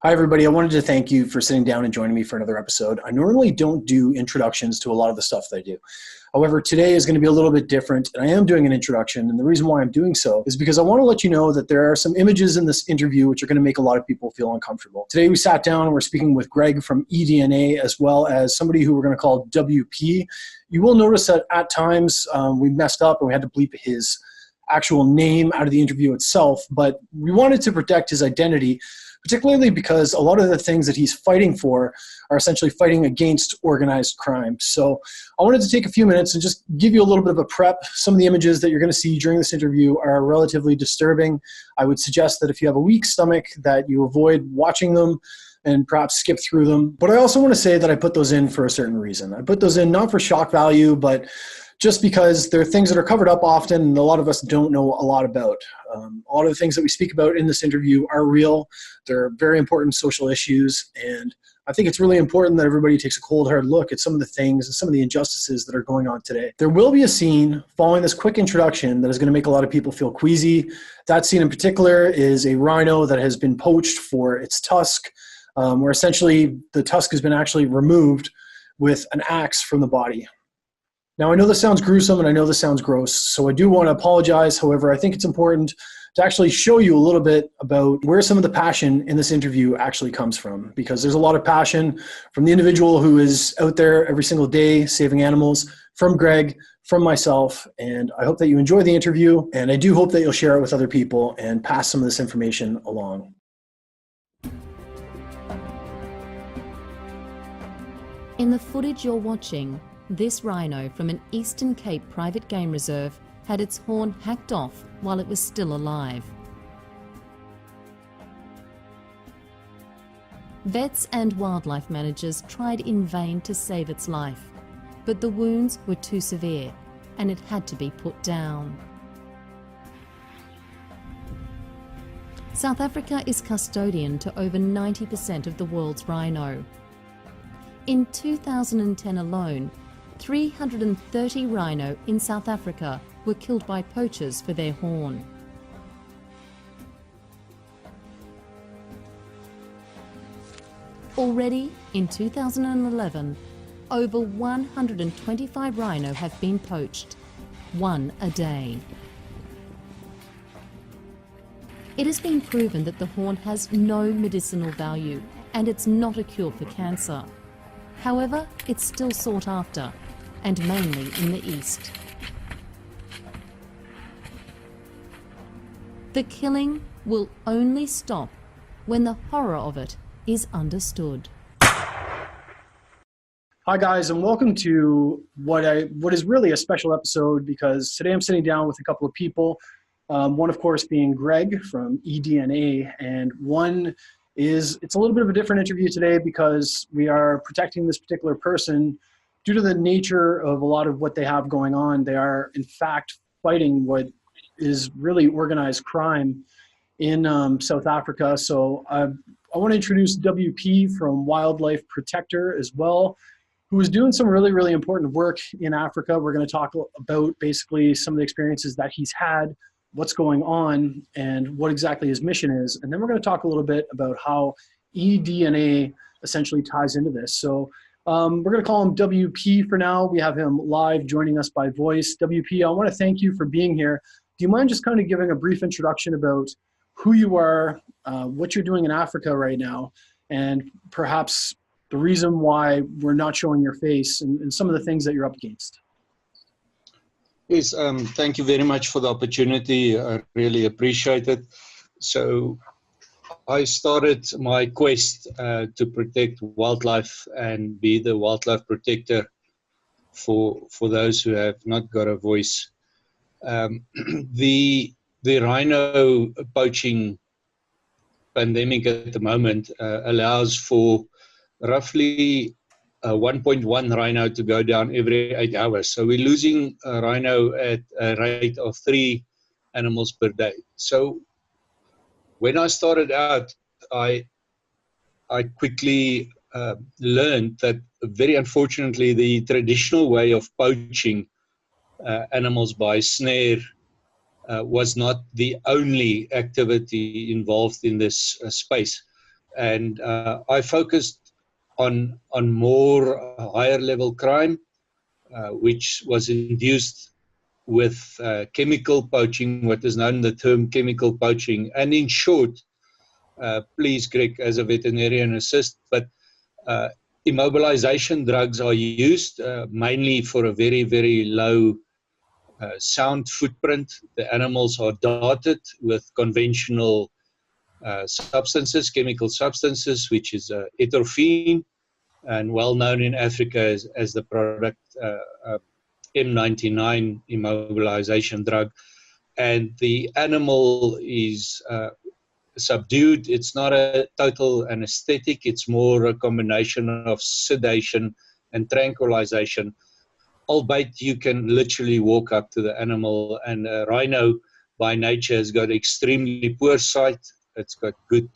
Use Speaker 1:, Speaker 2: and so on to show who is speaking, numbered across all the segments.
Speaker 1: Hi, everybody. I wanted to thank you for sitting down and joining me for another episode. I normally don't do introductions to a lot of the stuff that I do. However, today is going to be a little bit different, and I am doing an introduction. And the reason why I'm doing so is because I want to let you know that there are some images in this interview which are going to make a lot of people feel uncomfortable. Today, we sat down and we're speaking with Greg from edna, as well as somebody who we're going to call WP. You will notice that at times we messed up and we had to bleep his actual name out of the interview itself, but we wanted to protect his identity, particularly because a lot of the things that he's fighting for are essentially fighting against organized crime. So I wanted to take a few minutes and just give you a little bit of a prep. Some of the images that you're going to see during this interview are relatively disturbing. I would suggest that if you have a weak stomach, that you avoid watching them and perhaps skip through them. But I also want to say that I put those in for a certain reason. I put those in not for shock value, but just because there are things that are covered up often and a lot of us don't know a lot about. A lot of the things that we speak about in this interview are real. They're very important social issues, and I think it's really important that everybody takes a cold, hard look at some of the things and some of the injustices that are going on today. There will be a scene following this quick introduction that is going to make a lot of people feel queasy. That scene in particular is a rhino that has been poached for its tusk, where essentially the tusk has been actually removed with an axe from the body. Now, I know this sounds gruesome and I know this sounds gross, so I do want to apologize. However, I think it's important to actually show you a little bit about where some of the passion in this interview actually comes from, because there's a lot of passion from the individual who is out there every single day saving animals, from Greg, from myself, and I hope that you enjoy the interview, and I do hope that you'll share it with other people and pass some of this information along.
Speaker 2: In the footage you're watching, this rhino from an Eastern Cape private game reserve had its horn hacked off while it was still alive. Vets and wildlife managers tried in vain to save its life, but the wounds were too severe and it had to be put down. South Africa is custodian to over 90% of the world's rhino. In 2010 alone, 330 rhino in South Africa were killed by poachers for their horn. Already in 2011, over 125 rhino have been poached, one a day. It has been proven that the horn has no medicinal value and it's not a cure for cancer. However, it's still sought after, and mainly in the East. The killing will only stop when the horror of it is understood.
Speaker 1: Hi guys, and welcome to what is really a special episode, because today I'm sitting down with a couple of people. One, of course, being Greg from edna, and one is, it's a little bit of a different interview today because we are protecting this particular person due to the nature of a lot of what they have going on. They are, in fact, fighting what is really organized crime in South Africa. So I want to introduce WP from Wildlife Protector as well, who is doing some really, really important work in Africa. We're going to talk about basically some of the experiences that he's had, what's going on, and what exactly his mission is. And then we're going to talk a little bit about how edna essentially ties into this. So we're going to call him WP for now. We have him live joining us by voice. WP, I want to thank you for being here. Do you mind just kind of giving a brief introduction about who you are, what you're doing in Africa right now, and perhaps the reason why we're not showing your face and some of the things that you're up against?
Speaker 3: Yes, thank you very much for the opportunity. I really appreciate it. So I started my quest to protect wildlife and be the wildlife protector for those who have not got a voice. The rhino poaching pandemic at the moment allows for roughly 1.1 rhino to go down every 8 hours. So we're losing a rhino at a rate of 3 animals per day. So when I started out, I quickly learned that, very unfortunately, the traditional way of poaching animals by snare was not the only activity involved in this space. And I focused on more higher level crime, which was induced with chemical poaching, what is known the term chemical poaching. And in short, please, Greg, as a veterinarian assist, but immobilization drugs are used mainly for a very, very low sound footprint. The animals are darted with conventional substances, chemical substances, which is atropine, and well known in Africa as the product M99 immobilization drug. And the animal is subdued. It's not a total anesthetic. It's more a combination of sedation and tranquilization. Albeit you can literally walk up to the animal, and a rhino by nature has got extremely poor sight. It's got good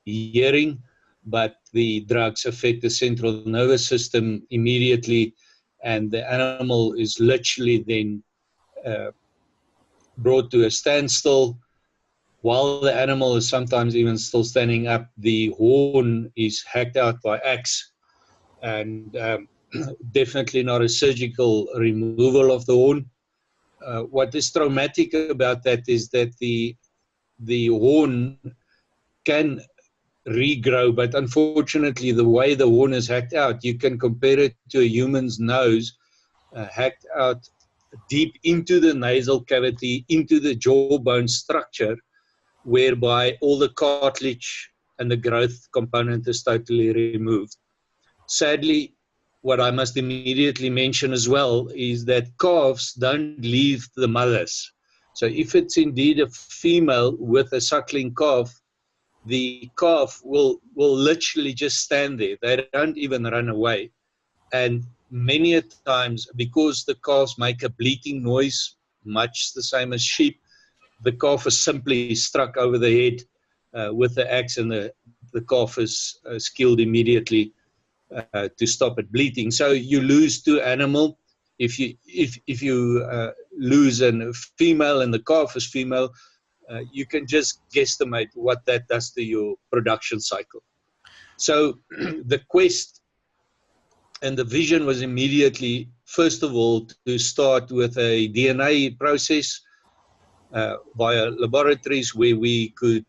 Speaker 3: hearing, but the drugs affect the central nervous system immediately, and the animal is literally then brought to a standstill. While the animal is sometimes even still standing up, the horn is hacked out by axe, and definitely not a surgical removal of the horn. What is traumatic about that is that the horn can regrow, but unfortunately the way the horn is hacked out, you can compare it to a human's nose, hacked out deep into the nasal cavity, into the jawbone structure, whereby all the cartilage and the growth component is totally removed. Sadly, what I must immediately mention as well is that calves don't leave the mothers. So if it's indeed a female with a suckling calf, the calf will literally just stand there. They don't even run away. And many a times, because the calves make a bleating noise, much the same as sheep, the calf is simply struck over the head with the axe, and the calf is killed immediately to stop it bleeding. So you lose two animal. If you lose a female and the calf is female, you can just guesstimate what that does to your production cycle. So the quest and the vision was immediately, first of all, to start with a DNA process via laboratories where we could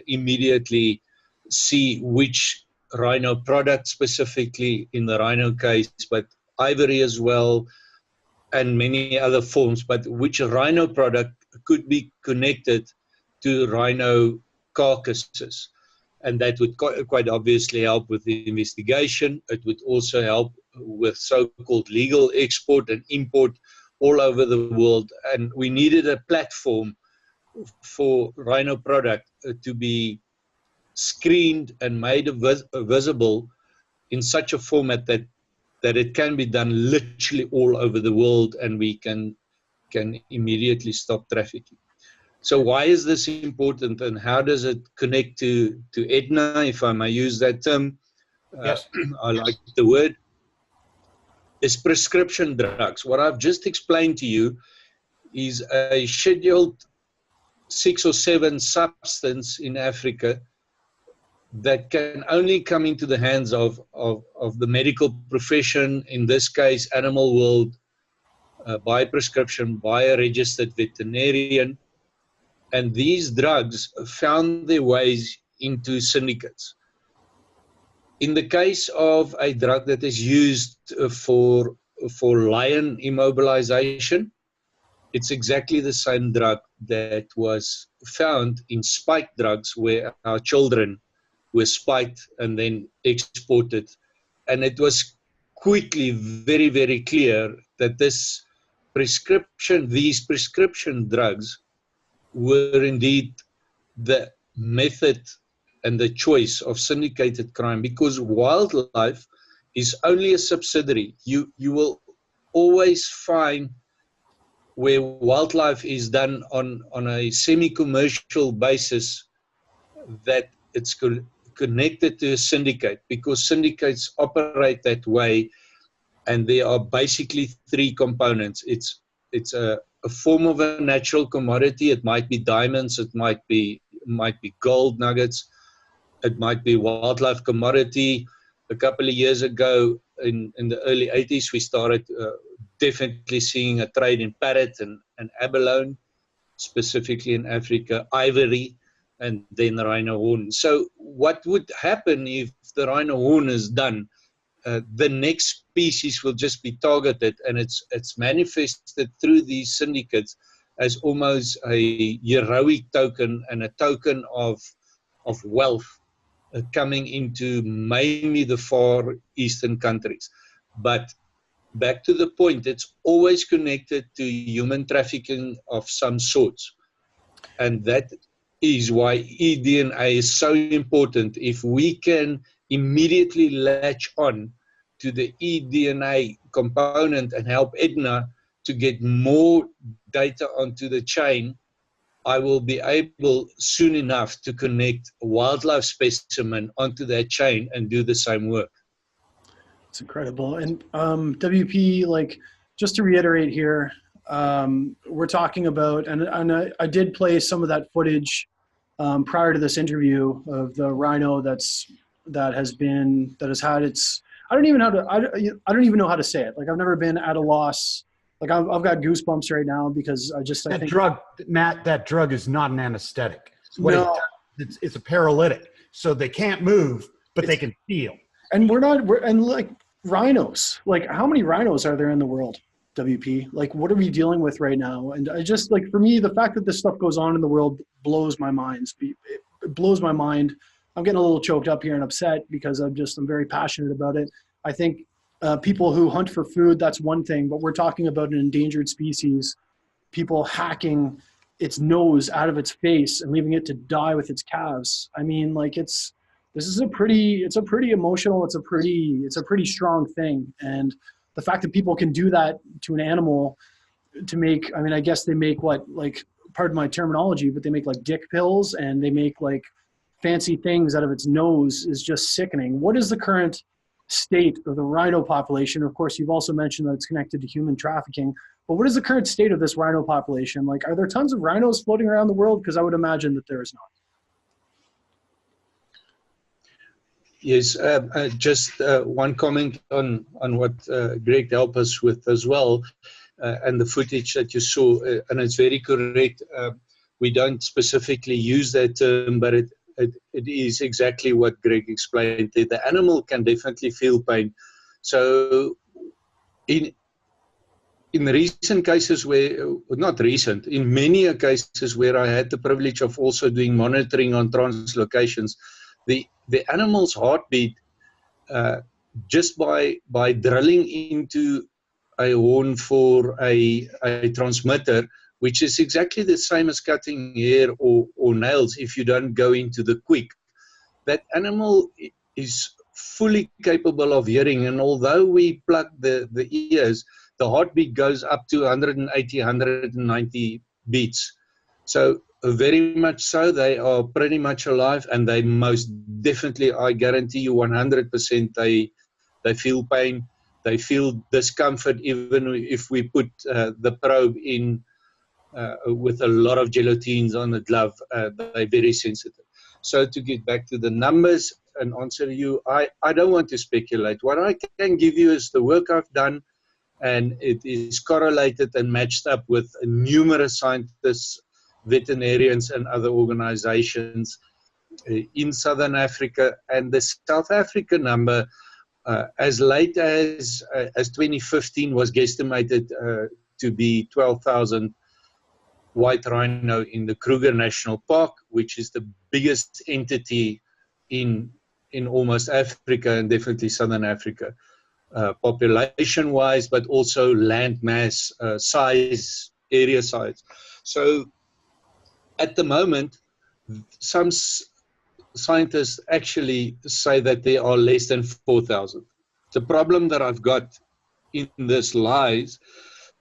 Speaker 3: immediately see which rhino product, specifically in the rhino case, but ivory as well, and many other forms, but which rhino product could be connected to rhino carcasses. And that would quite obviously help with the investigation. It would also help with so-called legal export and import all over the world. And we needed a platform for rhino product to be screened and made visible in such a format that it can be done literally all over the world, and we can immediately stop trafficking. So why is this important, and how does it connect to Edna, if I may use that term?
Speaker 1: Yes.
Speaker 3: I like the word. Is prescription drugs. What I've just explained to you is a scheduled 6 or 7 substance in Africa that can only come into the hands of the medical profession, in this case animal world, by prescription, by a registered veterinarian. And these drugs found their ways into syndicates. In the case of a drug that is used for lion immobilization, it's exactly the same drug that was found in spike drugs, where our children were spiked and then exported. And it was quickly very, very clear that these prescription drugs were indeed the method and the choice of syndicated crime, because wildlife is only a subsidiary. You will always find where wildlife is done on a semi-commercial basis that it's connected to a syndicate, because syndicates operate that way. And there are basically 3 components. It's a form of a natural commodity. It might be diamonds, it might be gold nuggets, It might be wildlife commodity. A couple of years ago, in the early 80s, we started definitely seeing a trade in parrot and abalone, specifically in Africa, ivory, and then rhino horn. So what would happen if the rhino horn is done? The next species will just be targeted, and it's manifested through these syndicates as almost a heroic token and a token of wealth coming into mainly the far eastern countries. But back to the point, it's always connected to human trafficking of some sorts. And that is why eDNA is so important. If we can immediately latch on to the eDNA component and help Edna to get more data onto the chain, I will be able soon enough to connect a wildlife specimen onto that chain and do the same work.
Speaker 1: It's incredible. And WP, like, just to reiterate here, we're talking about, and I did play some of that footage prior to this interview of the rhino that has had its, I don't even know how to say it. Like, I've never been at a loss. Like, I've got goosebumps right now because I think
Speaker 4: drug, Matt, that drug is not an anesthetic. It's a paralytic. So they can't move, but they can feel.
Speaker 1: And and like rhinos, like, how many rhinos are there in the world, WP? Like, what are we dealing with right now? And I just, like, for me, the fact that this stuff goes on in the world blows my mind. It blows my mind. I'm getting a little choked up here and upset because I'm very passionate about it. I think people who hunt for food, that's one thing, but we're talking about an endangered species, people hacking its nose out of its face and leaving it to die with its calves. I mean, like, it's a pretty emotional, it's a pretty strong thing. And the fact that people can do that to an animal to make, I mean, I guess they make what, like, pardon my terminology, but they make like dick pills and they make like fancy things out of its nose is just sickening. What is the current state of the rhino population? Of course, you've also mentioned that it's connected to human trafficking, but what is the current state of this rhino population? Like, are there tons of rhinos floating around the world? Because I would imagine that there is not.
Speaker 3: Yes, just one comment on what Greg helped us with as well, and the footage that you saw, and it's very correct. We don't specifically use that term, but it is exactly what Greg explained. The animal can definitely feel pain. So in recent cases not recent, in many cases where I had the privilege of also doing monitoring on translocations, the animal's heartbeat, just by drilling into a horn for a transmitter, which is exactly the same as cutting hair or nails if you don't go into the quick. That animal is fully capable of hearing, and although we plug the ears, the heartbeat goes up to 180, 190 beats. So very much so, they are pretty much alive, and they most definitely, I guarantee you 100%, they feel pain, they feel discomfort, even if we put the probe in with a lot of gelatines on the glove, they're very sensitive. So to get back to the numbers and answer you, I don't want to speculate. What I can give you is the work I've done, and it is correlated and matched up with numerous scientists, veterinarians, and other organizations in Southern Africa. And the South Africa number, as late as 2015, was guesstimated to be 12,000 white rhino in the Kruger National Park, which is the biggest entity in almost Africa, and definitely Southern Africa, population-wise, but also land mass, size, area size. So at the moment, some scientists actually say that there are less than 4,000. The problem that I've got in this lies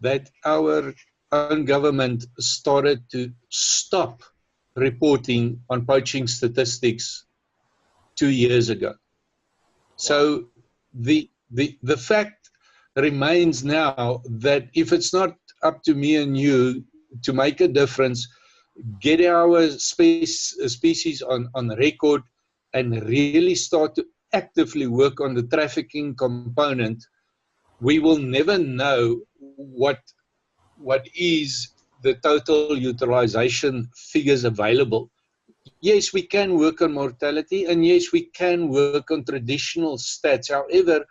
Speaker 3: that our own government started to stop reporting on poaching statistics 2 years ago. So the fact remains now that if it's not up to me and you to make a difference, get our species on record, and really start to actively work on the trafficking component, we will never know what is the total utilization figures available. Yes, we can work on mortality, and yes, we can work on traditional stats. However,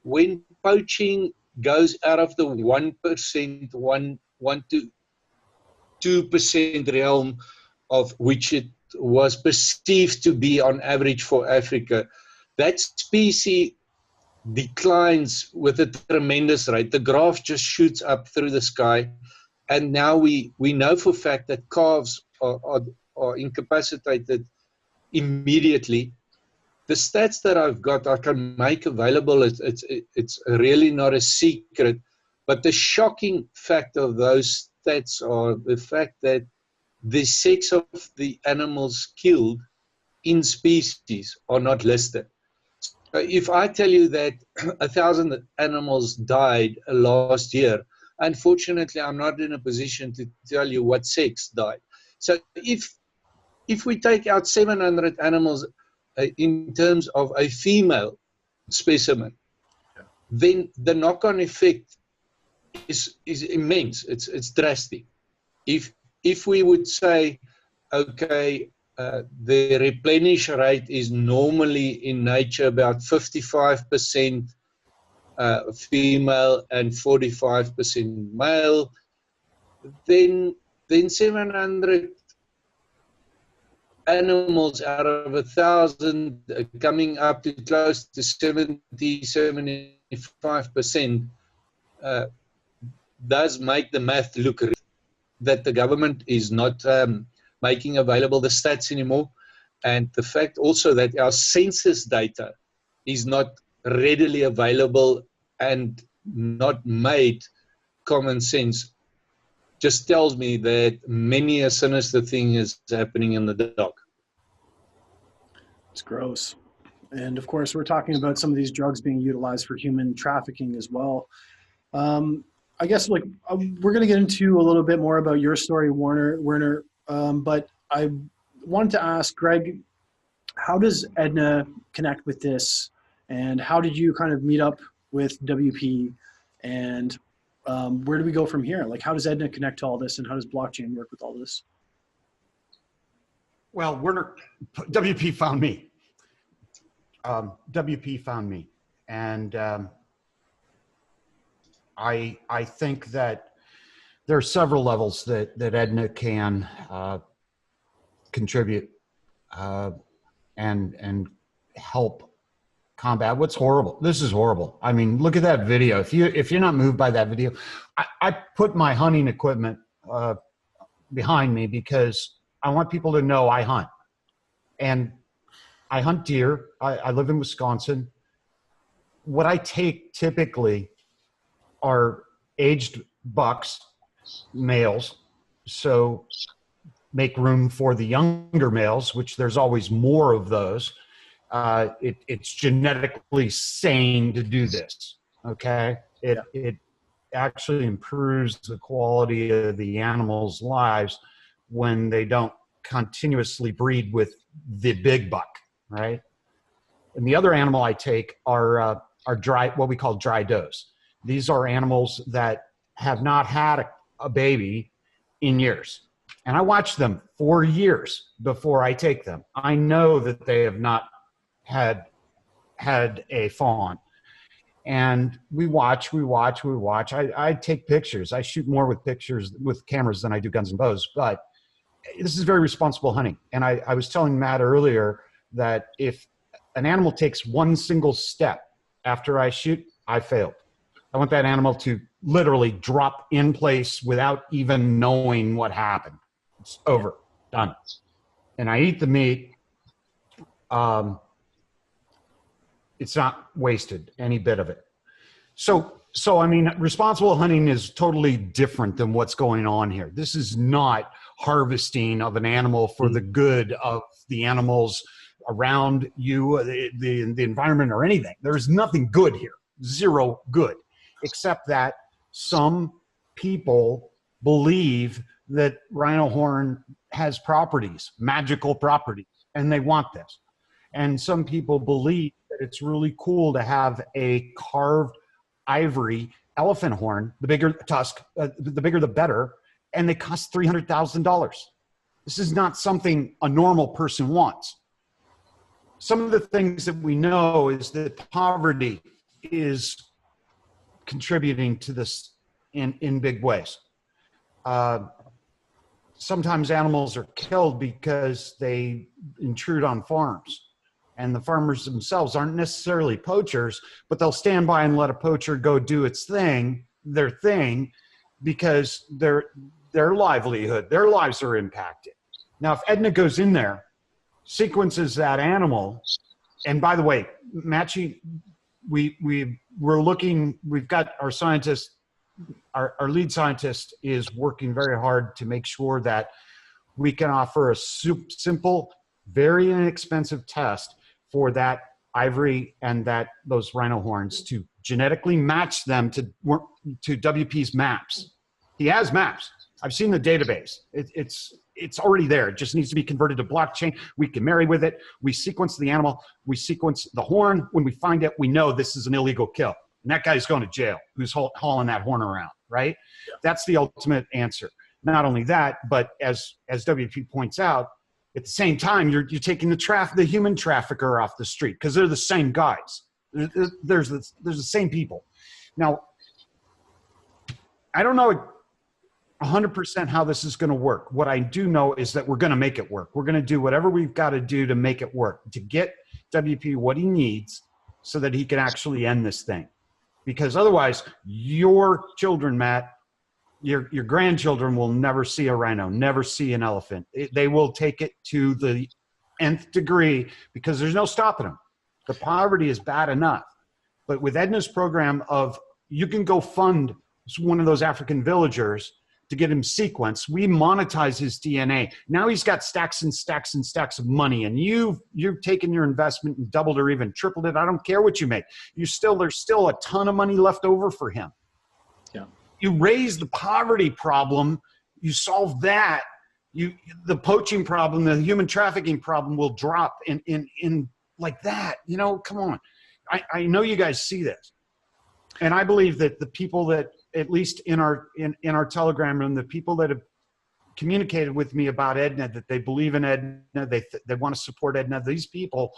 Speaker 3: when poaching goes out of the 1%, 1 to 2% realm of which it was perceived to be on average for Africa, that species declines with a tremendous rate. The graph just shoots up through the sky, and now we know for a fact that calves are incapacitated immediately. The stats that I've got, I can make available. It's really not a secret, but the shocking fact of those stats are the fact that the sex of the animals killed in species are not listed. So if I tell you that 1,000 animals died last year, unfortunately, I'm not in a position to tell you what sex died. So if we take out 700 animals in terms of a female specimen, then the knock-on effect is immense. It's drastic. If we would say, okay, the replenish rate is normally in nature about 55% female and 45% male, then 700 animals out of 1,000 coming up to close to 75% does make the math look that the government is not making available the stats anymore, and the fact also that our census data is not readily available and not made common sense just tells me that many a sinister thing is happening in the dark.
Speaker 1: It's gross. And of course, we're talking about some of these drugs being utilized for human trafficking as well. I guess we're going to get into a little bit more about your story, Werner. But I wanted to ask Greg, how does Edna connect with this, and how did you kind of meet up with WP, and where do we go from here? Like, how does Edna connect to all this, and how does blockchain work with all this?
Speaker 4: Well, WP found me. WP found me, and I think that there are several levels that Edna can contribute and help combat what's horrible. This is horrible. I mean, look at that video. If you're not moved by that video, I put my hunting equipment behind me because I want people to know I hunt, and I hunt deer. I live in Wisconsin. What I take typically are aged bucks, males, so make room for the younger males, which there's always more of those. It's genetically sane to do this, okay? It actually improves the quality of the animals' lives when they don't continuously breed with the big buck, right? And the other animal I take are dry, what we call dry does. These are animals that have not had a baby in years. And I watch them for years before I take them. I know that they have not had a fawn. And we watch. I take pictures. I shoot more with pictures, with cameras than I do guns and bows. But this is very responsible hunting. And I was telling Matt earlier that if an animal takes one single step after I shoot, I failed. I want that animal to literally drop in place without even knowing what happened. It's over, done. And I eat the meat. It's not wasted, any bit of it. So I mean, responsible hunting is totally different than what's going on here. This is not harvesting of an animal for the good of the animals around you, the environment, or anything. There's nothing good here, zero good, except that some people believe that rhino horn has properties, magical properties, and they want this. And some people believe that it's really cool to have a carved ivory elephant horn, the bigger tusk, the bigger the better, and they cost $300,000. This is not something a normal person wants. Some of the things that we know is that poverty is contributing to this in big ways. Sometimes animals are killed because they intrude on farms, and the farmers themselves aren't necessarily poachers, but they'll stand by and let a poacher go do their thing, because their livelihood, their lives are impacted. Now, if Edna goes in there, sequences that animal, and by the way, matching, we've got our scientist, our lead scientist is working very hard to make sure that we can offer a simple, very inexpensive test for that ivory and those rhino horns to genetically match them to WP's maps. He has maps. I've seen the database. It's already there. It just needs to be converted to blockchain. We can marry with it. We sequence the animal. We sequence the horn. When we find it, we know this is an illegal kill. And that guy's going to jail who's hauling that horn around, right? Yeah. That's the ultimate answer. Not only that, but as WP points out, at the same time, you're taking the human trafficker off the street, because they're the same guys. There's the same people. Now, I don't know 100% how this is going to work. What I do know is that we're going to make it work. We're going to do whatever we've got to do to make it work, to get WP what he needs so that he can actually end this thing. Because otherwise, your children, Matt, your grandchildren will never see a rhino, never see an elephant. They will take it to the nth degree, because there's no stopping them. The poverty is bad enough. But with Edna's program of, you can go fund one of those African villagers to get him sequenced, we monetize his DNA. Now he's got stacks and stacks and stacks of money, and you've taken your investment and doubled or even tripled it. I don't care what you make. There's still a ton of money left over for him. Yeah. You raise the poverty problem, you solve that, the poaching problem, the human trafficking problem will drop in like that. You know, come on. I know you guys see this. And I believe that the people that, at least in our Telegram room, the people that have communicated with me about Edna, that they believe in Edna, they want to support Edna, these people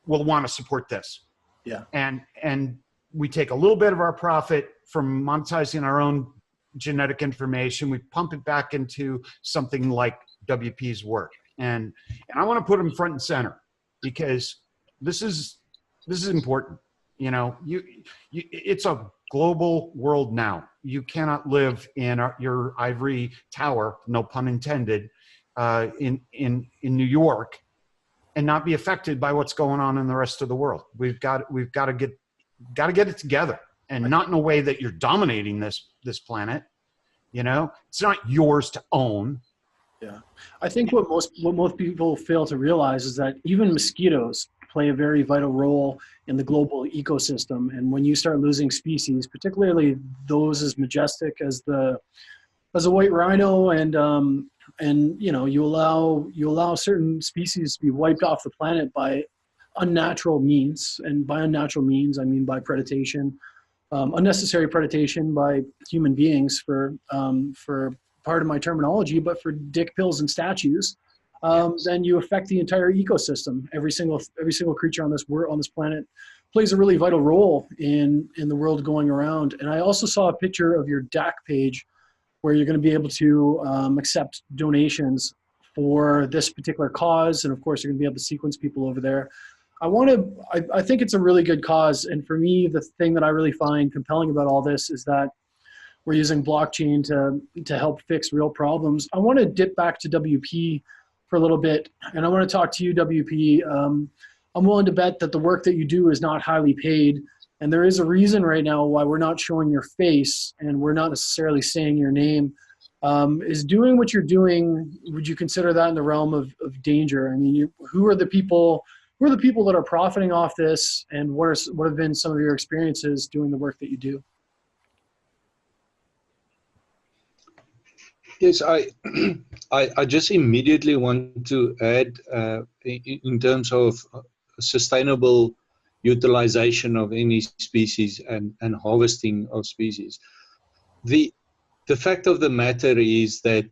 Speaker 4: will want to support this. Yeah. And we take a little bit of our profit from monetizing our own genetic information, we pump it back into something like WP's work. And I want to put them front and center, because this is important. You know, it's a global world now. You cannot live in your ivory tower, no pun intended, in New York, and not be affected by what's going on in the rest of the world. We've got to get it together, and not in a way that you're dominating this planet. You know, it's not yours to own.
Speaker 1: Yeah, I think what most people fail to realize is that even mosquitoes play a very vital role in the global ecosystem. And when you start losing species, particularly those as majestic as a white rhino, and you know, you allow certain species to be wiped off the planet by unnatural means. And by unnatural means, I mean by predation, unnecessary predation by human beings, for part of my terminology, but for dick pills and statues. Then you affect the entire ecosystem. Every single creature on this planet plays a really vital role in the world going around. And I also saw a picture of your DAC page where you're going to be able to accept donations for this particular cause. And of course, you're going to be able to sequence people over there. I think it's a really good cause. And for me, the thing that I really find compelling about all this is that we're using blockchain to help fix real problems. I want to dip back to WP for a little bit, and I want to talk to you, WP. I'm willing to bet that the work that you do is not highly paid, and there is a reason right now why we're not showing your face and we're not necessarily saying your name. Is doing what you're doing, would you consider that in the realm of danger? I mean, who are the people that are profiting off this, and what have been some of your experiences doing the work that you do?
Speaker 3: Yes, I just immediately want to add in terms of sustainable utilization of any species and harvesting of species. The fact of the matter is that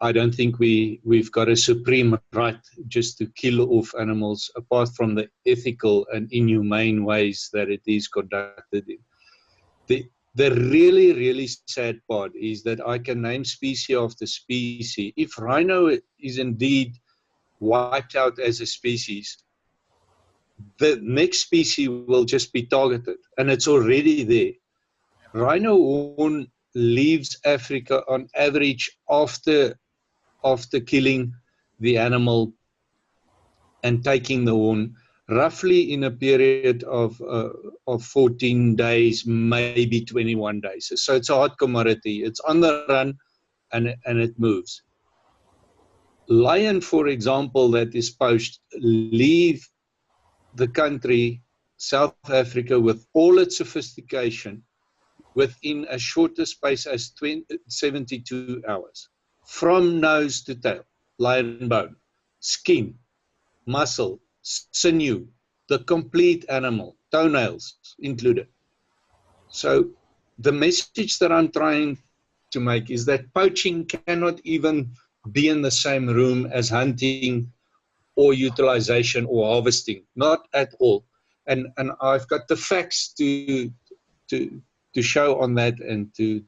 Speaker 3: I don't think we've got a supreme right just to kill off animals, apart from the ethical and inhumane ways that it is conducted in. The really, really sad part is that I can name species after species. If rhino is indeed wiped out as a species, the next species will just be targeted, and it's already there. Rhino horn leaves Africa on average after killing the animal and taking the horn, roughly in a period of 14 days, maybe 21 days. So it's a hot commodity. It's on the run, and it moves. Lion, for example, that is poached, leave the country, South Africa, with all its sophistication, within as short a space as 72 hours. From nose to tail, lion bone, skin, muscle, sinew, the complete animal, toenails included. So the message that I'm trying to make is that poaching cannot even be in the same room as hunting or utilization or harvesting, not at all. And I've got the facts to show on that, and to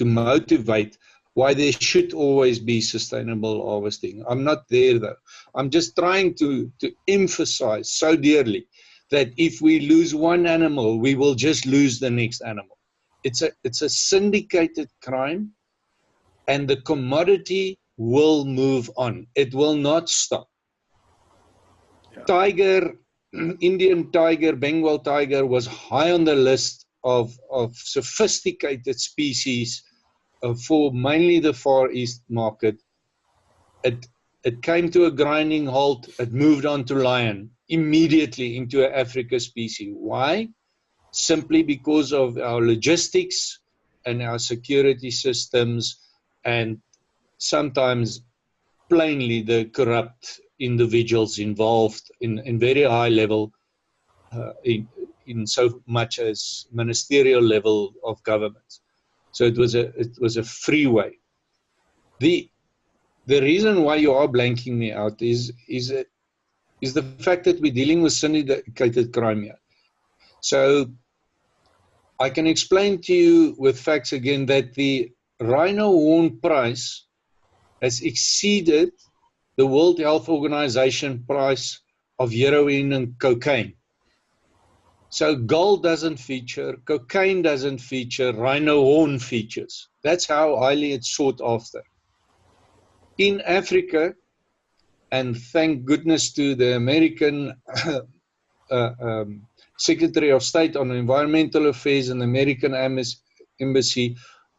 Speaker 3: motivate why there should always be sustainable harvesting. I'm not there though. I'm just trying to emphasize so dearly that if we lose one animal, we will just lose the next animal. It's a syndicated crime, and the commodity will move on. It will not stop. Yeah. Tiger, Indian tiger, Bengal tiger was high on the list of sophisticated species for mainly the Far East market. It came to a grinding halt. It moved on to lion, immediately into an Africa species. Why? Simply because of our logistics and our security systems, and sometimes plainly the corrupt individuals involved in very high level, in so much as ministerial level of government. So it was a freeway. The reason why you are blanking me out is the fact that we're dealing with syndicated crime here. So I can explain to you with facts again that the rhino horn price has exceeded the World Health Organization price of heroin and cocaine. So gold doesn't feature, cocaine doesn't feature, rhino horn features. That's how highly it's sought after. In Africa, and thank goodness to the American Secretary of State on Environmental Affairs and the American Embassy,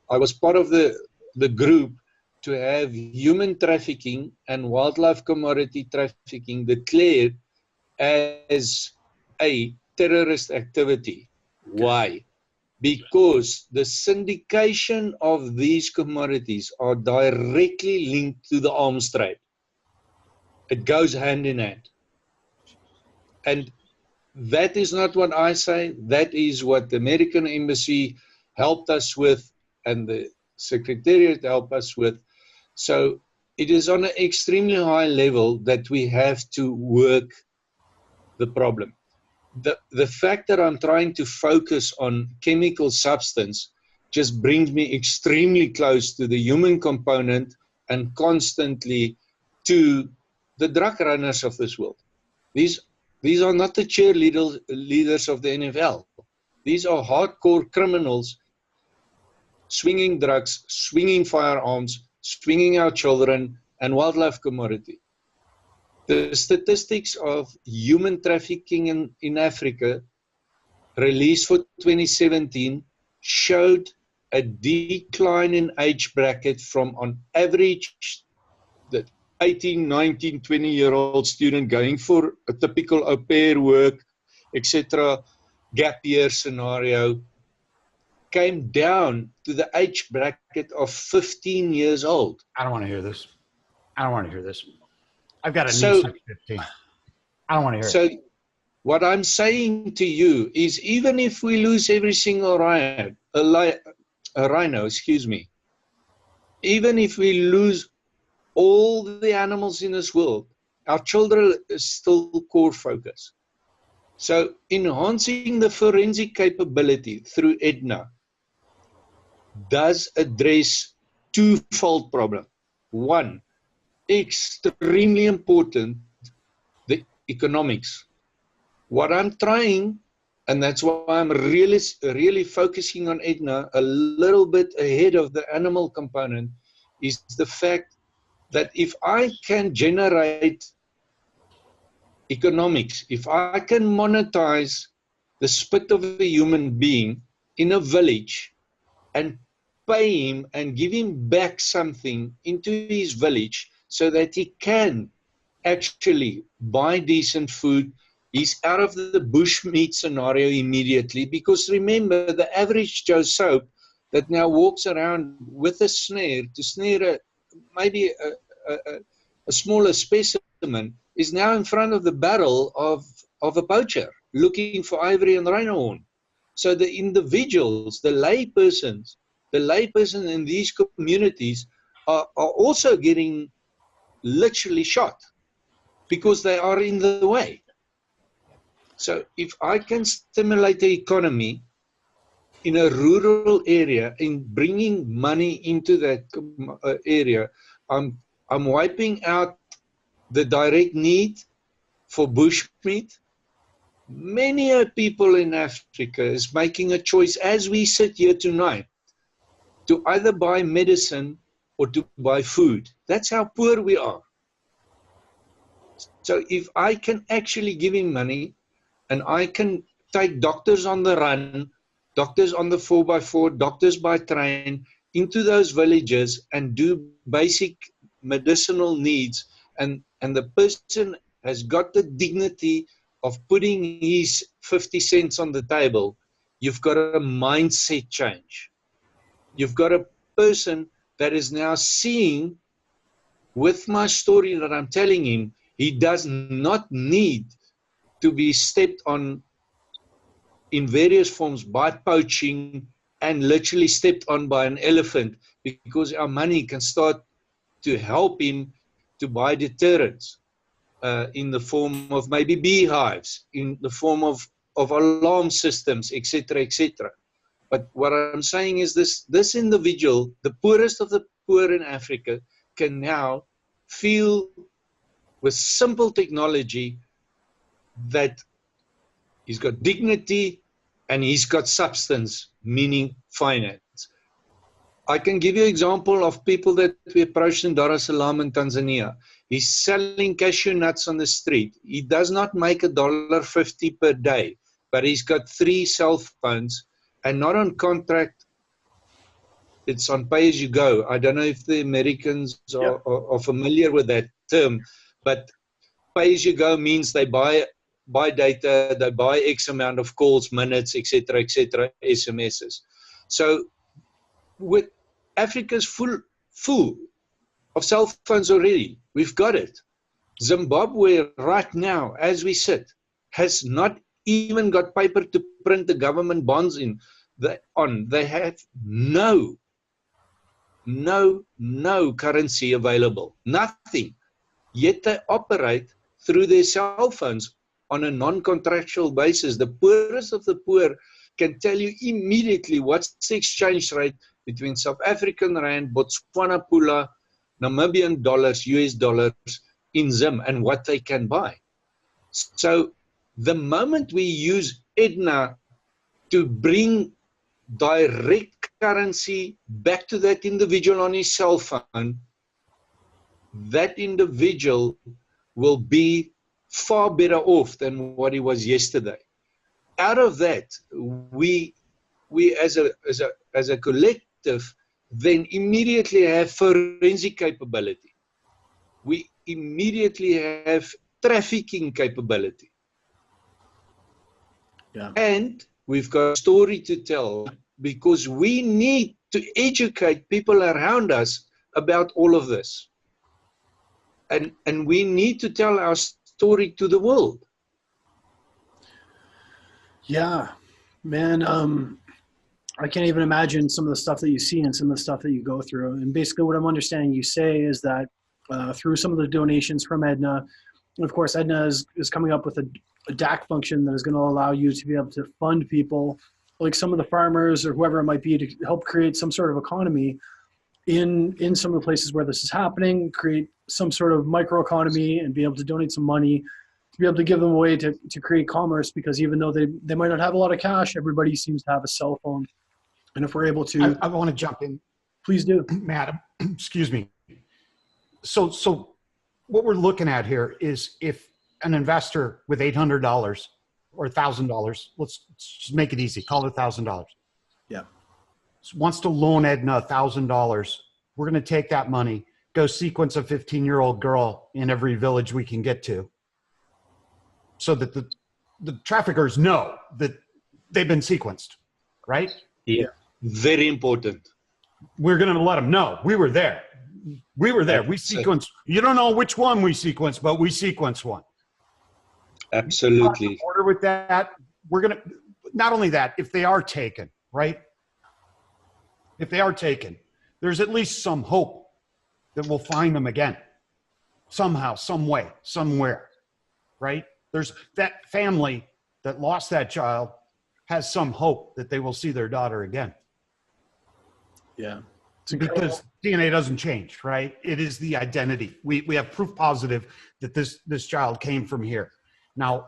Speaker 3: I was part of the group to have human trafficking and wildlife commodity trafficking declared as a terrorist activity. Why? Because the syndication of these commodities are directly linked to the arms trade. It goes hand in hand. And that is not what I say. That is what the American Embassy helped us with, and the Secretariat helped us with. So it is on an extremely high level that we have to work the problem. The fact that I'm trying to focus on chemical substance just brings me extremely close to the human component and constantly to the drug runners of this world. These are not the cheerleaders of the NFL. These are hardcore criminals swinging drugs, swinging firearms, swinging our children and wildlife commodity. The statistics of human trafficking in Africa, released for 2017, showed a decline in age bracket from, on average, the 18, 19, 20-year-old student going for a typical au pair work, etc., gap year scenario, came down to the age bracket of 15 years old.
Speaker 4: I don't want to hear this. I don't want to hear this. I've got a niece who's 15. I don't want to hear
Speaker 3: So
Speaker 4: it.
Speaker 3: what I'm saying to you is, even if we lose every single rhino, a rhino, excuse me, even if we lose all the animals in this world, our children is still core focus. So enhancing the forensic capability through Edna does address twofold problem. One, extremely important, the economics. What I'm trying, and that's why I'm really focusing on Edna a little bit ahead of the animal component, is the fact that if I can generate economics, if I can monetize the spit of a human being in a village and pay him and give him back something into his village so that he can actually buy decent food, he's out of the bushmeat scenario immediately. Because remember, the average Joe Soap that now walks around with a snare to snare maybe a smaller specimen is now in front of the barrel of a poacher looking for ivory and rhino horn. So the individuals, the layperson in these communities are also getting literally shot because they are in the way. So if I can stimulate the economy in a rural area in bringing money into that area, I'm wiping out the direct need for bushmeat. Many people in Africa is making a choice as we sit here tonight to either buy medicine or to buy food. That's how poor we are. So if I can actually give him money and I can take doctors on the run, doctors on the 4x4, doctors by train into those villages and do basic medicinal needs, and the person has got the dignity of putting his 50 cents on the table, you've got a mindset change. You've got a person that is now seeing, with my story that I'm telling him, he does not need to be stepped on in various forms by poaching and literally stepped on by an elephant, because our money can start to help him to buy deterrents in the form of maybe beehives, in the form of alarm systems, etc., etc. But what I'm saying is this individual, the poorest of the poor in Africa, can now feel with simple technology that he's got dignity and he's got substance, meaning finance. I can give you an example of people that we approached in Dar es Salaam in Tanzania. He's selling cashew nuts on the street. He does not make $1.50 per day, but he's got 3 cell phones and not on contract. It's on pay as you go. I don't know if the Americans are familiar with that term, but pay as you go means they buy data, they buy X amount of calls, minutes, etc., SMSs. So with Africa's full of cell phones already, we've got it. Zimbabwe right now, as we sit, has not even got paper to print the government bonds in. They have no currency available, nothing. Yet they operate through their cell phones on a non-contractual basis. The poorest of the poor can tell you immediately what's the exchange rate between South African rand, Botswana pula, Namibian dollars, US dollars in Zim, and what they can buy. So the moment we use Edna to bring direct currency back to that individual on his cell phone, that individual will be far better off than what he was yesterday. Out of that, we as a collective then immediately have forensic capability. We immediately have trafficking capability.
Speaker 1: Yeah.
Speaker 3: And we've got a story to tell, because we need to educate people around us about all of this. And we need to tell our story to the world.
Speaker 1: Yeah, man. I can't even imagine some of the stuff that you see and some of the stuff that you go through. And basically what I'm understanding you say is that through some of the donations from Edna, and of course, Edna is coming up with a DAC function that is going to allow you to be able to fund people like some of the farmers or whoever it might be to help create some sort of economy in some of the places where this is happening, create some sort of microeconomy and be able to donate some money to be able to give them a way to create commerce, because even though they might not have a lot of cash, everybody seems to have a cell phone. And if we're able to...
Speaker 4: I want to jump in.
Speaker 1: Please do.
Speaker 4: Madam, excuse me. So what we're looking at here is if an investor with $800 or $1,000, let's just make it easy, call it $1,000.
Speaker 1: Yeah.
Speaker 4: Wants to loan Edna $1,000, we're going to take that money, go sequence a 15-year-old girl in every village we can get to, so that the traffickers know that they've been sequenced, right?
Speaker 3: Yeah, very important.
Speaker 4: We're going to let them know we were there. We were there. We sequenced. You don't know which one we sequenced, but we sequenced one.
Speaker 3: Absolutely.
Speaker 4: Order with that. We're going to, not only that, if they are taken, right? If they are taken, there's at least some hope that we'll find them again. Somehow, some way, somewhere, right? There's that family that lost that child has some hope that they will see their daughter again.
Speaker 1: Yeah.
Speaker 4: Because DNA doesn't change, right? It is the identity. We have proof positive that this child came from here. Now,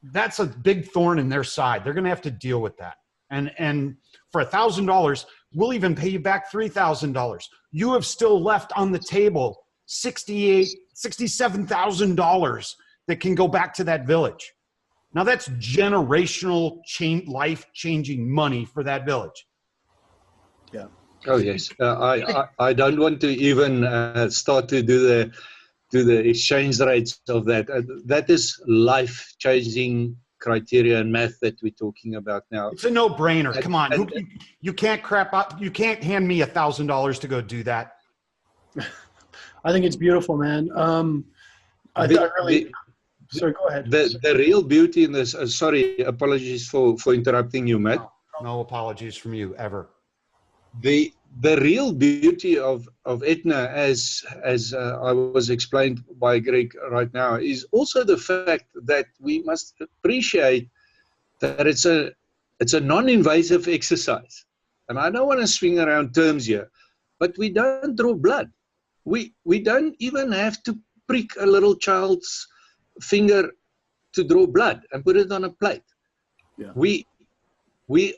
Speaker 4: that's a big thorn in their side. They're going to have to deal with that. And for $1,000, we'll even pay you back $3,000. You have still left on the table $67,000 that can go back to that village. Now that's generational life-changing money for that village.
Speaker 1: Yeah.
Speaker 3: Oh yes. I don't want to even start to do the exchange rates of that. That is life-changing criteria and math that we're talking about now.
Speaker 4: It's a no-brainer. Come on, you can't crap out. You can't hand me $1,000 to go do that.
Speaker 1: I think it's beautiful, man. Sorry, go ahead.
Speaker 3: The real beauty in this. Sorry, apologies for interrupting you, Matt.
Speaker 4: No apologies from you ever.
Speaker 3: The real beauty of Edna, as I was explained by Greg right now, is also the fact that we must appreciate that it's a non-invasive exercise. And I don't want to swing around terms here, but we don't draw blood. We don't even have to prick a little child's finger to draw blood and put it on a plate.
Speaker 1: Yeah.
Speaker 3: We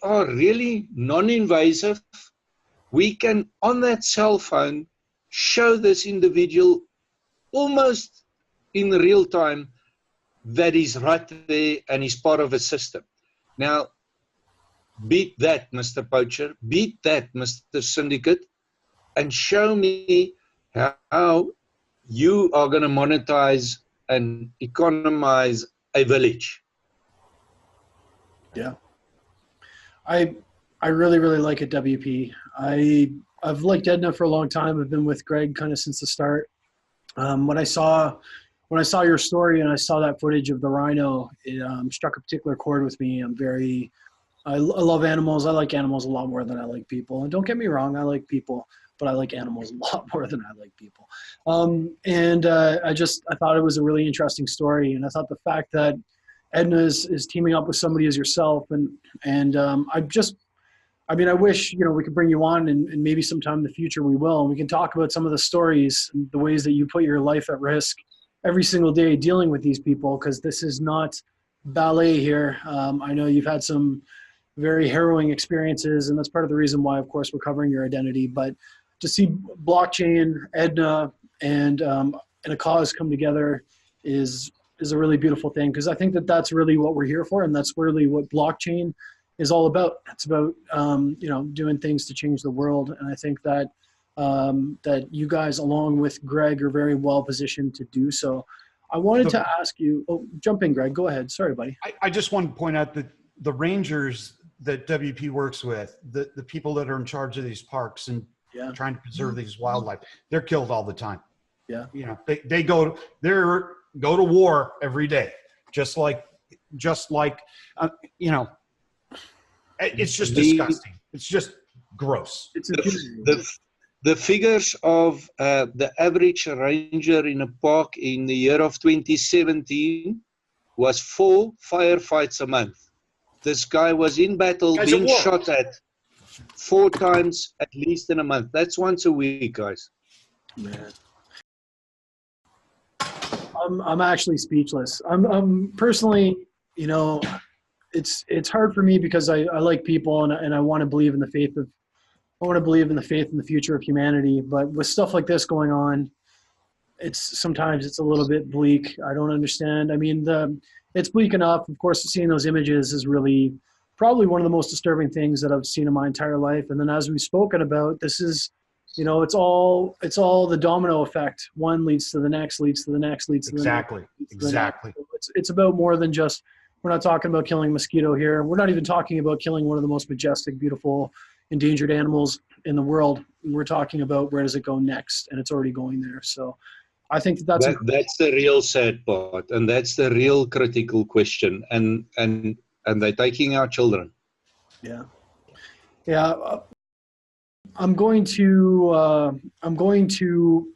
Speaker 3: are really non-invasive. We can, on that cell phone, show this individual almost in real time that he's right there and he's part of a system. Now, beat that, Mr. Poacher, beat that, Mr. Syndicate, and show me how you are going to monetize and economize a village.
Speaker 1: Yeah. I really, really like it, WP. I've liked Edna for a long time. I've been with Greg kind of since the start. When I saw your story and I saw that footage of the rhino, it struck a particular chord with me. I love animals. I like animals a lot more than I like people. And don't get me wrong, I like people, but I like animals a lot more than I like people. I thought it was a really interesting story. And I thought the fact that Edna is teaming up with somebody as yourself, I wish, we could bring you on and maybe sometime in the future we will, and we can talk about some of the stories and the ways that you put your life at risk every single day dealing with these people, because this is not ballet here. I know you've had some very harrowing experiences, and that's part of the reason why, of course, we're covering your identity. But to see blockchain, Edna, and a cause come together is a really beautiful thing, because I think that that's really what we're here for, and that's really what blockchain is all about. It's about doing things to change the world, and I think that that you guys, along with Greg, are very well positioned to do so. I wanted to ask you. Oh, jump in, Greg. Go ahead. Sorry, buddy.
Speaker 4: I just want to point out that the rangers that WP works with, the people that are in charge of these parks and trying to preserve these wildlife, they're killed all the time.
Speaker 1: Yeah.
Speaker 4: They go. They're go to war every day, just like, you know, it's just disgusting. It's just gross.
Speaker 1: It's
Speaker 3: the figures of the average ranger in a park in the year of 2017 was 4 firefights a month. This guy was in battle, being shot at 4 times at least in a month. That's once a week, guys.
Speaker 1: Man. I'm actually speechless. I'm personally, you know, it's hard for me because I like people and I want to believe in the faith of, I want to believe in the faith in the future of humanity. But with stuff like this going on, sometimes it's a little bit bleak. I don't understand. I mean, it's bleak enough. Of course, seeing those images is really probably one of the most disturbing things that I've seen in my entire life. And then as we've spoken about, this is, you know, it's all the domino effect. One leads to the next, leads to the next, leads to the next.
Speaker 4: Exactly.
Speaker 1: It's about more than just, we're not talking about killing a mosquito here. We're not even talking about killing one of the most majestic, beautiful, endangered animals in the world. We're talking about where does it go next, and it's already going there. So I think that's
Speaker 3: the real sad part, and that's the real critical question. And they're taking our children.
Speaker 1: Yeah. I'm going to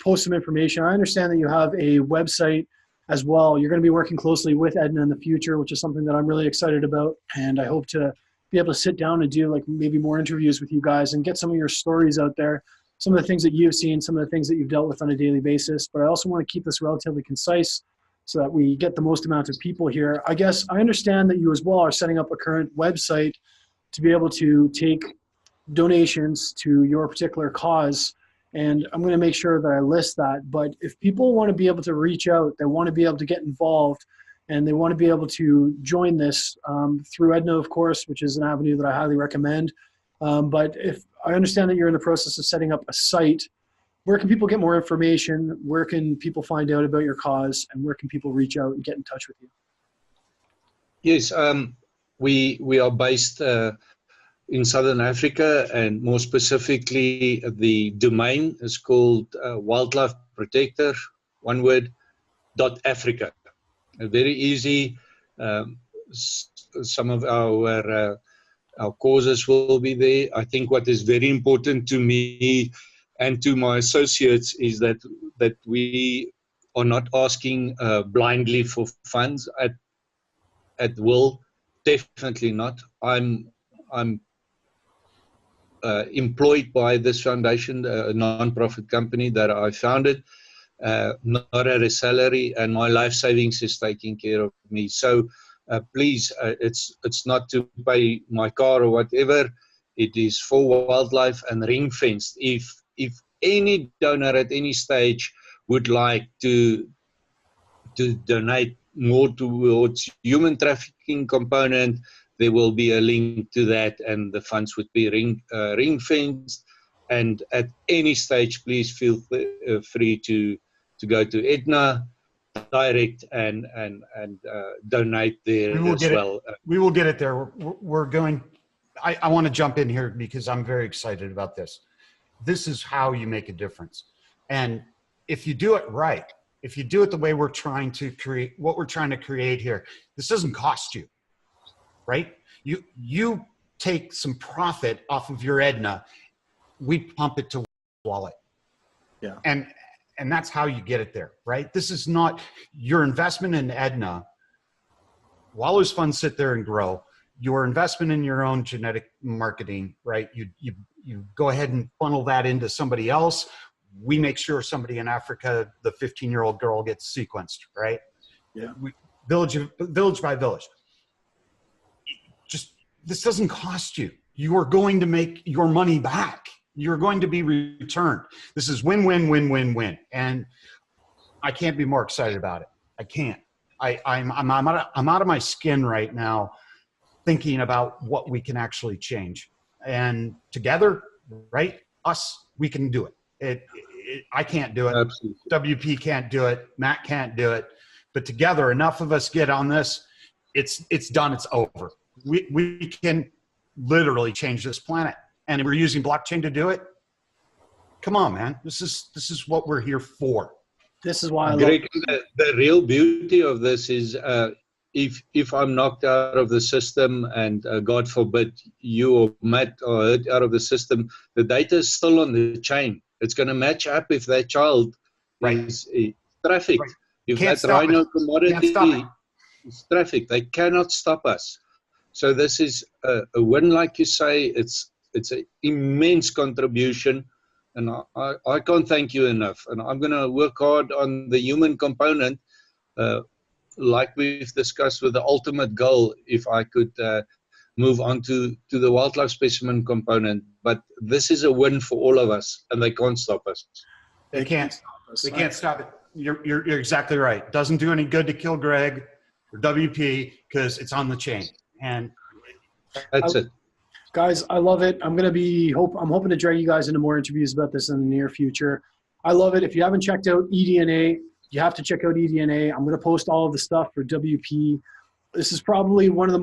Speaker 1: post some information. I understand that you have a website as well. You're going to be working closely with Edna in the future, which is something that I'm really excited about. And I hope to be able to sit down and do like maybe more interviews with you guys and get some of your stories out there, some of the things that you've seen, some of the things that you've dealt with on a daily basis. But I also want to keep this relatively concise so that we get the most amount of people here. I guess I understand that you as well are setting up a current website to be able to take donations to your particular cause. And I'm going to make sure that I list that. But if people want to be able to reach out, they want to be able to get involved, and they want to be able to join this through Edna, of course, which is an avenue that I highly recommend. But if I understand that you're in the process of setting up a site, where can people get more information? Where can people find out about your cause? And where can people reach out and get in touch with you?
Speaker 3: Yes, we are based in Southern Africa, and more specifically, the domain is called Wildlife Protector, one word, .africa. Very easy. Some of our causes will be there. I think what is very important to me and to my associates is that we are not asking blindly for funds at will. Definitely not. I'm employed by this foundation, a non-profit company that I founded, not at a salary, and my life savings is taking care of me. So please, it's not to pay my car or whatever. It is for wildlife and ring fenced. If any donor at any stage would like to donate more towards human trafficking component, there will be a link to that, and the funds would be ring fenced. And at any stage, please feel free to go to Edna direct and donate there as well.
Speaker 4: We will get it there. We're going. I want to jump in here because I'm very excited about this. This is how you make a difference, and if you do it right, if you do it the way we're trying to create, what we're trying to create here, this doesn't cost you. Right? You take some profit off of your Edna, we pump it to wallet.
Speaker 1: Yeah.
Speaker 4: And that's how you get it there, right? This is not your investment in Edna. While those funds sit there and grow, your investment in your own genetic marketing, right? You go ahead and funnel that into somebody else. We make sure somebody in Africa, the 15-year-old girl, gets sequenced, right?
Speaker 1: Yeah.
Speaker 4: Village by village. This doesn't cost you. You are going to make your money back. You're going to be returned. This is win, win, win, win, win. And I can't be more excited about it. I can't. I'm out of my skin right now thinking about what we can actually change. And together, right, us, we can do it. I can't do it.
Speaker 3: Absolutely.
Speaker 4: WP can't do it. Matt can't do it. But together, enough of us get on this. It's done. It's over. We can literally change this planet, and we're using blockchain to do it. Come on, man. This is what we're here for.
Speaker 1: This is why I
Speaker 3: Greg,
Speaker 1: love
Speaker 3: the real beauty of this is if I'm knocked out of the system and God forbid you or Matt are hurt out of the system, the data is still on the chain. It's going to match up if that child is trafficked.
Speaker 4: Right.
Speaker 3: If
Speaker 4: Can't
Speaker 3: that
Speaker 4: stop it.
Speaker 3: rhino
Speaker 4: Can't stop
Speaker 3: commodity
Speaker 4: it.
Speaker 3: is trafficked, they cannot stop us. So this is a win, like you say. It's an immense contribution. And I can't thank you enough. And I'm going to work hard on the human component, like we've discussed with the ultimate goal, if I could move on to the wildlife specimen component. But this is a win for all of us, and they can't stop us.
Speaker 4: They can't stop us. They can't stop it. You're exactly right. Doesn't do any good to kill Greg or WP because it's on the chain. And
Speaker 3: that's it.
Speaker 1: Guys, I love it. I'm hoping to drag you guys into more interviews about this in the near future. I love it. If you haven't checked out eDNA, you have to check out eDNA. I'm going to post all of the stuff for WP. This is probably one of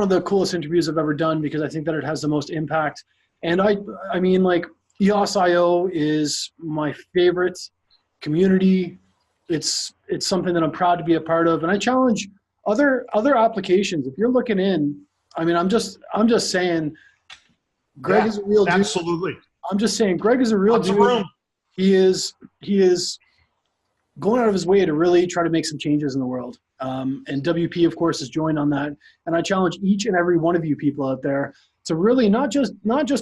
Speaker 1: the coolest interviews I've ever done because I think that it has the most impact. And I mean, like, EOS.io is my favorite community. It's something that I'm proud to be a part of. And I challenge other applications. If you're looking in, I mean, I'm just saying, Greg is a real dude.
Speaker 4: Absolutely.
Speaker 1: I'm just saying, Greg is a real dude. He is going out of his way to really try to make some changes in the world. And WP, of course, is joined on that. And I challenge each and every one of you people out there to really not just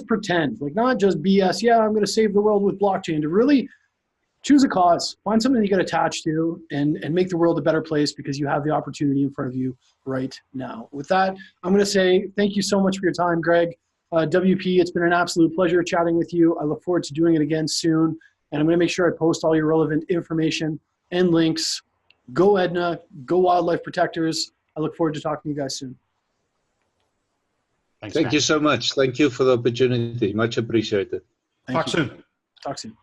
Speaker 1: pretend, like not just BS. Yeah, I'm going to save the world with blockchain. To really choose a cause, find something you get attached to, and make the world a better place because you have the opportunity in front of you right now. With that, I'm going to say thank you so much for your time, Greg. WP, it's been an absolute pleasure chatting with you. I look forward to doing it again soon. And I'm going to make sure I post all your relevant information and links. Go Edna, go Wildlife Protectors. I look forward to talking to you guys soon.
Speaker 4: Thanks,
Speaker 3: Thank you so much. Thank you for the opportunity. Much appreciated.
Speaker 4: Talk soon.
Speaker 1: Talk soon.